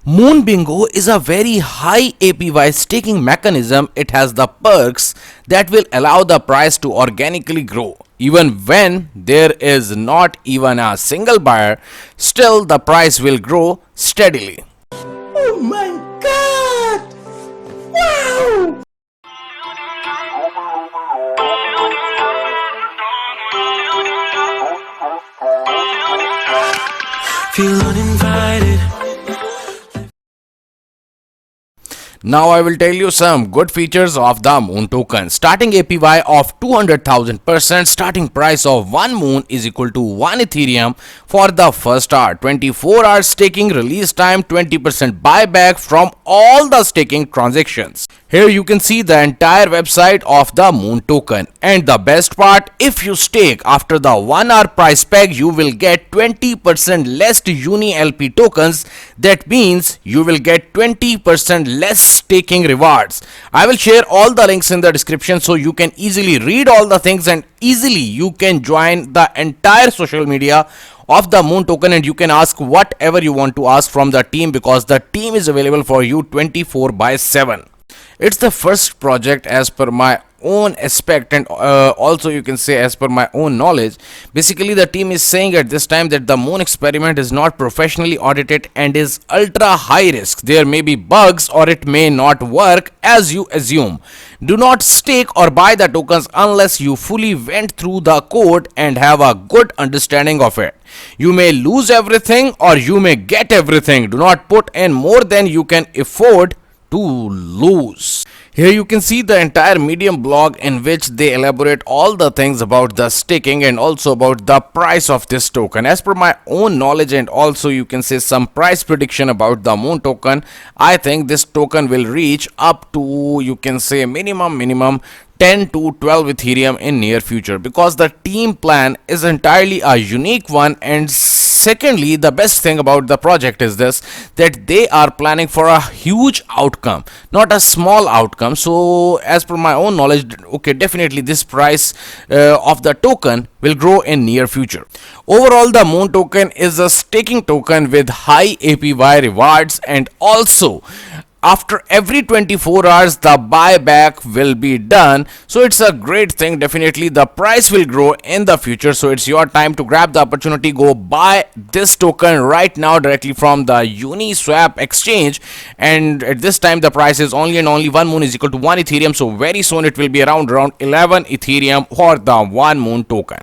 Moon Bingo is a very high APY staking mechanism. It has the perks that will allow the price to organically grow. Even when there is not even a single buyer, still the price will grow steadily. Oh my god! Wow! Feel uninvited. Now I will tell you some good features of the Moon token. Starting APY of 200,000%, starting price of 1 Moon is equal to 1 Ethereum for the first hour, 24 hours staking, release time, 20% buyback from all the staking transactions. Here you can see the entire website of the Moon token, and the best part, if you stake after the 1 hour price peg, you will get 20% less Uni LP tokens. That means you will get 20% less staking rewards. I will share all the links in the description so you can easily read all the things, and easily you can join the entire social media of the Moon token, and you can ask whatever you want to ask from the team, because the team is available for you 24/7. It's the first project as per my own aspect, and also you can say as per my own knowledge. Basically, the team is saying at this time that the Moon experiment is not professionally audited and is ultra high risk. There may be bugs or it may not work as you assume. Do not stake or buy the tokens unless you fully went through the code and have a good understanding of it. You may lose everything or you may get everything. Do not put in more than you can afford to lose. Here you can see the entire Medium blog in which they elaborate all the things about the staking and also about the price of this token. As per my own knowledge, and also you can say some price prediction about the Moon token, I think this token will reach up to, you can say, minimum 10 to 12 Ethereum in near future, because the team plan is entirely a unique one. And secondly, the best thing about the project is this, that they are planning for a huge outcome, not a small outcome. So as per my own knowledge, okay, definitely this price of the token will grow in near future. Overall, the Moon token is a staking token with high APY rewards, and also after every 24 hours the buyback will be done. So it's a great thing. Definitely the price will grow in the future, so it's your time to grab the opportunity. Go buy this token right now directly from the Uniswap exchange, and at this time the price is only and only 1 Moon is equal to 1 Ethereum. So very soon it will be around 11 Ethereum for the 1 Moon token.